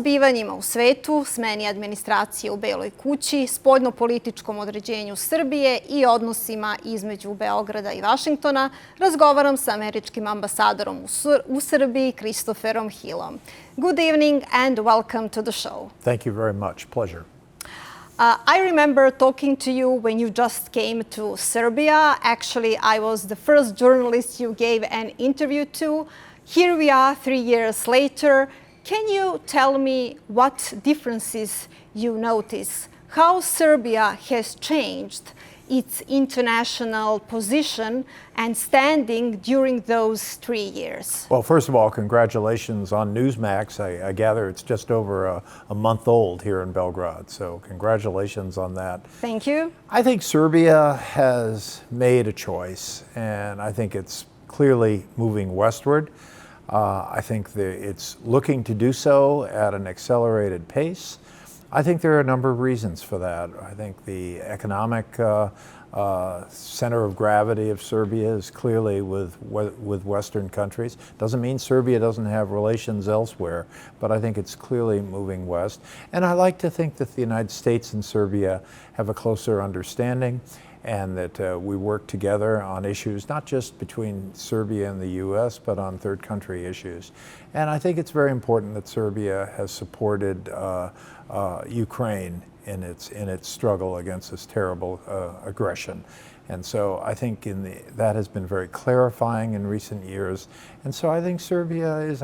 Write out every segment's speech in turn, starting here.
zbivanjima u svetu, smeni administracije u Beloj kući, spoljno-političkom određenju Srbije i odnosima između Beograda i Vašingtona, razgovaram sa američkim ambasadorom u Srbiji, Kristoferom Hilom. Good evening and welcome to the show. Thank you very much. Pleasure. I remember talking to you when you just came to Serbia. Actually, I was the first journalist you gave an interview to. Here we are 3 years later. Can you tell me what differences you notice? How Serbia has changed its international position and standing during those 3 years? Well, first of all, congratulations on Newsmax. I gather it's just over a month old here in Belgrade, so congratulations on that. Thank you. I think Serbia has made a choice, and I think it's clearly moving westward. I think it's looking to do so at an accelerated pace. I think there are a number of reasons for that. I think the economic center of gravity of Serbia is clearly with Western countries. Doesn't mean Serbia doesn't have relations elsewhere, but I think it's clearly moving west. And I like to think that the United States and Serbia have a closer understanding, and that we work together on issues, not just between Serbia and the U.S., but on third country issues. And I think it's very important that Serbia has supported Ukraine in its struggle against this terrible aggression. And so I think that has been very clarifying in recent years. And so I think Serbia is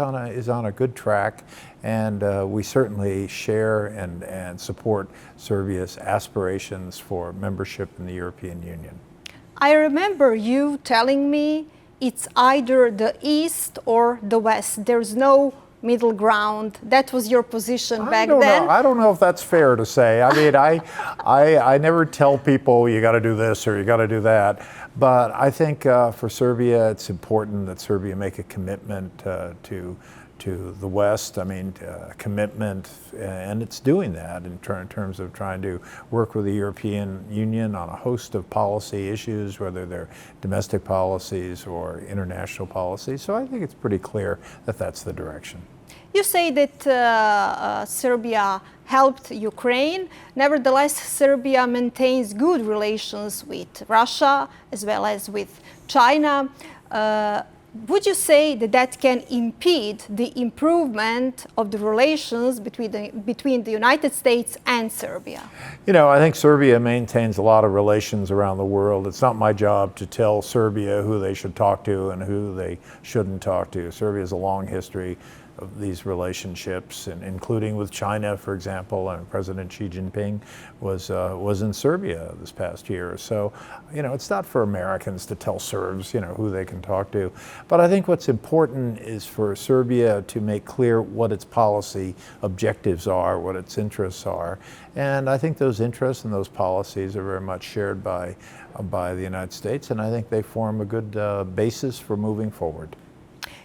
on a good track, and we certainly share and support Serbia's aspirations for membership in the European Union. I remember you telling me it's either the East or the West. There's no middle ground. That was your position back then. I don't know if that's fair to say. I mean, I never tell people you got to do this or you got to do that. But I think for Serbia, it's important that Serbia make a commitment to the West. I mean, a commitment, and it's doing that in terms of trying to work with the European Union on a host of policy issues, whether they're domestic policies or international policies. So I think it's pretty clear that that's the direction. You say that Serbia helped Ukraine. Nevertheless, Serbia maintains good relations with Russia as well as with China. Would you say that that can impede the improvement of the relations between the United States and Serbia? You know, I think Serbia maintains a lot of relations around the world. It's not my job to tell Serbia who they should talk to and who they shouldn't talk to. Serbia has a long history of these relationships, and including with China, for example, and President Xi Jinping was in Serbia this past year. So, you know, it's not for Americans to tell Serbs, you know, who they can talk to. But I think what's important is for Serbia to make clear what its policy objectives are, what its interests are. And I think those interests and those policies are very much shared by the United States, and I think they form a good basis for moving forward.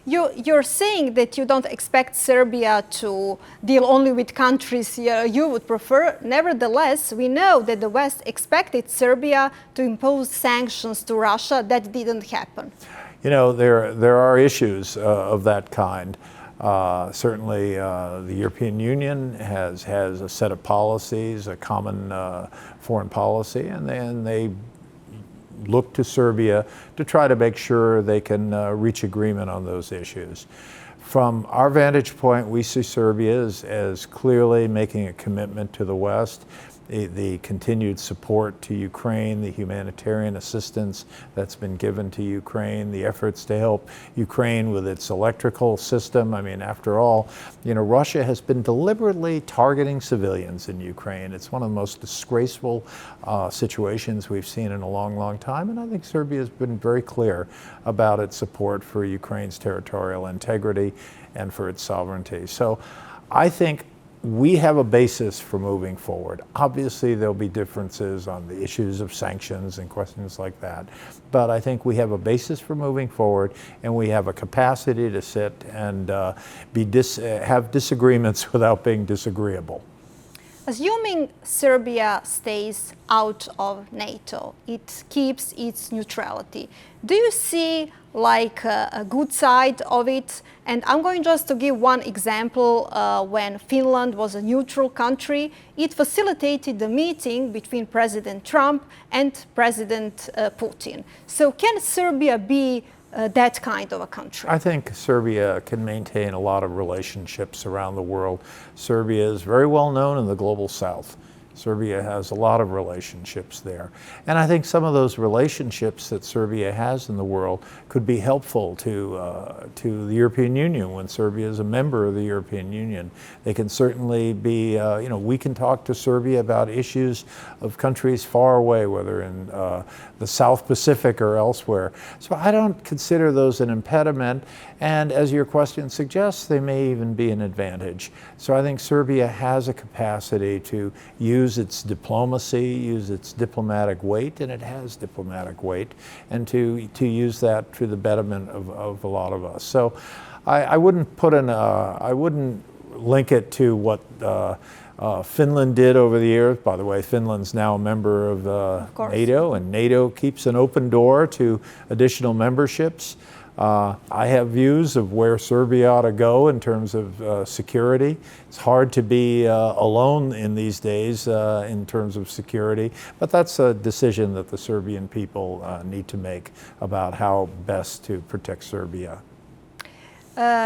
You're saying that you don't expect Serbia to deal only with countries you would prefer. Nevertheless, we know that the West expected Serbia to impose sanctions to Russia. That didn't happen. You know, there are issues of that kind. Certainly, the European Union has a set of policies, a common foreign policy, and they look to Serbia to try to make sure they can reach agreement on those issues. From our vantage point, we see Serbia as clearly making a commitment to the West, the continued support to Ukraine, the humanitarian assistance that's been given to Ukraine, the efforts to help Ukraine with its electrical system. I mean, after all, you know, Russia has been deliberately targeting civilians in Ukraine. It's one of the most disgraceful situations we've seen in a long, long time, and I think Serbia has been very clear about its support for Ukraine's territorial integrity and for its sovereignty. So I think we have a basis for moving forward. Obviously, there'll be differences on the issues of sanctions and questions like that. But I think we have a basis for moving forward, and we have a capacity to sit and have disagreements without being disagreeable. Assuming Serbia stays out of NATO, it keeps its neutrality. Do you see like a good side of it? And I'm going just to give one example. When Finland was a neutral country, it facilitated the meeting between President Trump and President Putin. So can Serbia be that kind of a country? I think Serbia can maintain a lot of relationships around the world. Serbia is very well known in the global south. Serbia has a lot of relationships there. And I think some of those relationships that Serbia has in the world could be helpful to the European Union when Serbia is a member of the European Union. They can certainly be, we can talk to Serbia about issues of countries far away, whether in the South Pacific or elsewhere. So I don't consider those an impediment. And as your question suggests, they may even be an advantage. So I think Serbia has a capacity to use its diplomacy, use its diplomatic weight, and it has diplomatic weight, and to use that to the betterment of a lot of us. So I wouldn't link it to what Finland did over the years. By the way, Finland's now a member of NATO, and NATO keeps an open door to additional memberships. I have views of where Serbia ought to go in terms of security. It's hard to be alone in these days in terms of security, but that's a decision that the Serbian people need to make about how best to protect Serbia.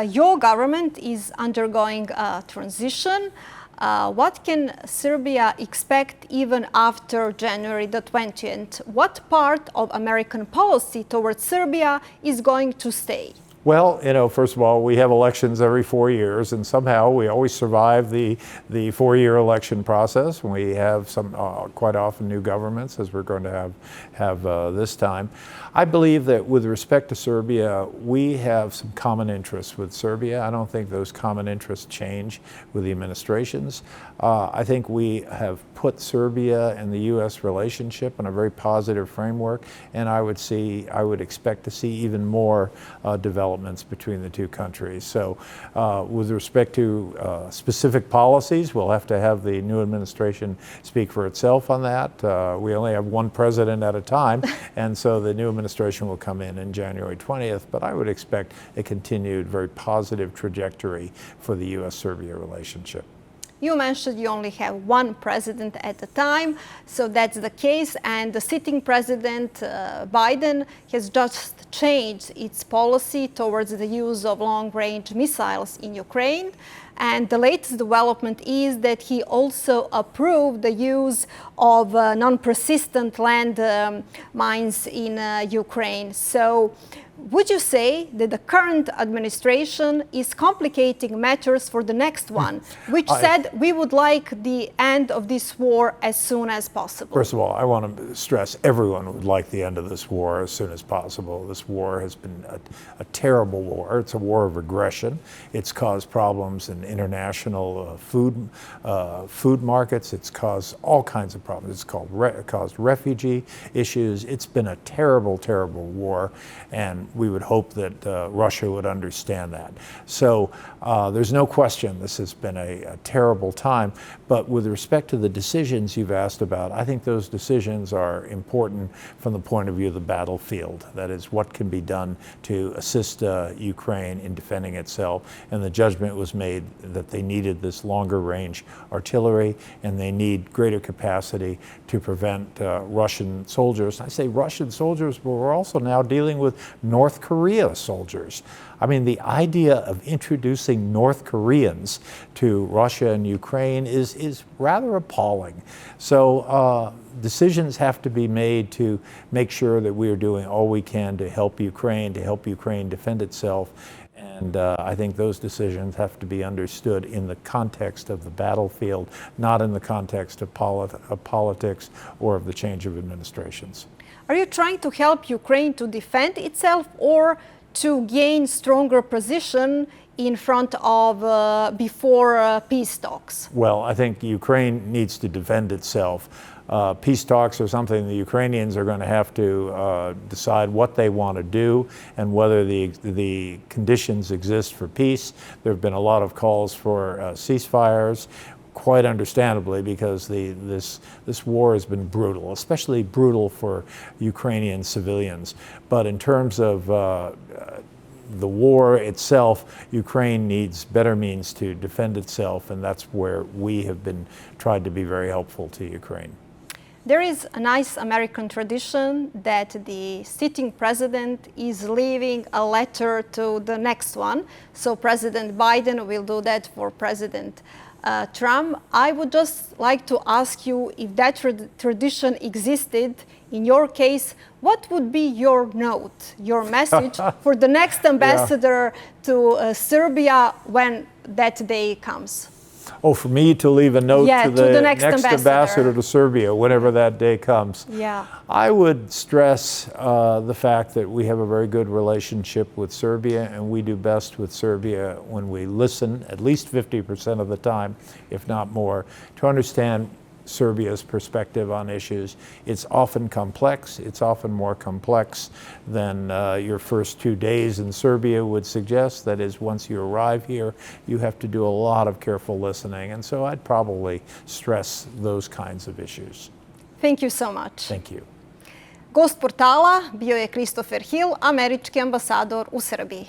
Your government is undergoing a transition. What can Serbia expect even after January the 20th? What part of American policy towards Serbia is going to stay? Well, first of all, we have elections every 4 years, and somehow we always survive the 4-year election process. We have some quite often new governments, as we're going to have this time. I believe that with respect to Serbia, we have some common interests with Serbia. I don't think those common interests change with the administrations. I think we have put Serbia and the U.S. relationship in a very positive framework, and I would expect to see even more developments between the two countries. So with respect to specific policies, we'll have to have the new administration speak for itself on that. We only have one president at a time, and so the new administration will come in January 20th, but I would expect a continued very positive trajectory for the U.S.-Serbia relationship. You mentioned you only have one president at a time, so that's the case, and the sitting president, Biden, has just changed its policy towards the use of long-range missiles in Ukraine. And the latest development is that he also approved the use of non-persistent land mines in Ukraine. So would you say that the current administration is complicating matters for the next one, which said we would like the end of this war as soon as possible? First of all, I want to stress everyone would like the end of this war as soon as possible. This war has been a terrible war. It's a war of aggression. It's caused problems in international food markets. It's caused all kinds of problems. It's caused refugee issues. It's been a terrible, terrible war, and we would hope that Russia would understand that. So there's no question this has been a terrible time, but with respect to the decisions you've asked about, I think those decisions are important from the point of view of the battlefield. That is, what can be done to assist Ukraine in defending itself, and the judgment was made that they needed this longer range artillery, and they need greater capacity to prevent Russian soldiers. I say Russian soldiers, but we're also now dealing with North Korea soldiers. I mean, the idea of introducing North Koreans to Russia and Ukraine is rather appalling. So decisions have to be made to make sure that we are doing all we can to help Ukraine defend itself. And I think those decisions have to be understood in the context of the battlefield, not in the context of politics or of the change of administrations. Are you trying to help Ukraine to defend itself or to gain stronger position in front of before peace talks? Well, I think Ukraine needs to defend itself. Peace talks are something the Ukrainians are going to have to decide what they want to do and whether the conditions exist for peace. There have been a lot of calls for ceasefires. quite understandably, because this war has been brutal, especially brutal for Ukrainian civilians. But in terms of the war itself, Ukraine needs better means to defend itself, and that's where we have been tried to be very helpful to Ukraine. There is a nice American tradition that the sitting president is leaving a letter to the next one. So President Biden will do that for President Trump. I would just like to ask you if that tradition existed in your case. What would be your note, your message for the next ambassador to Serbia when that day comes? Oh, for me to leave a note to the next ambassador to Serbia, whenever that day comes. Yeah. I would stress the fact that we have a very good relationship with Serbia, and we do best with Serbia when we listen, at least 50% of the time, if not more, to understand Serbia's perspective on issues. It's often complex. It's often more complex than your first 2 days in Serbia would suggest. That is, once you arrive here, you have to do a lot of careful listening. And so I'd probably stress those kinds of issues. Thank you so much. Thank you. Gost portala bio je Kristofer Hil, američki ambasador u Srbiji.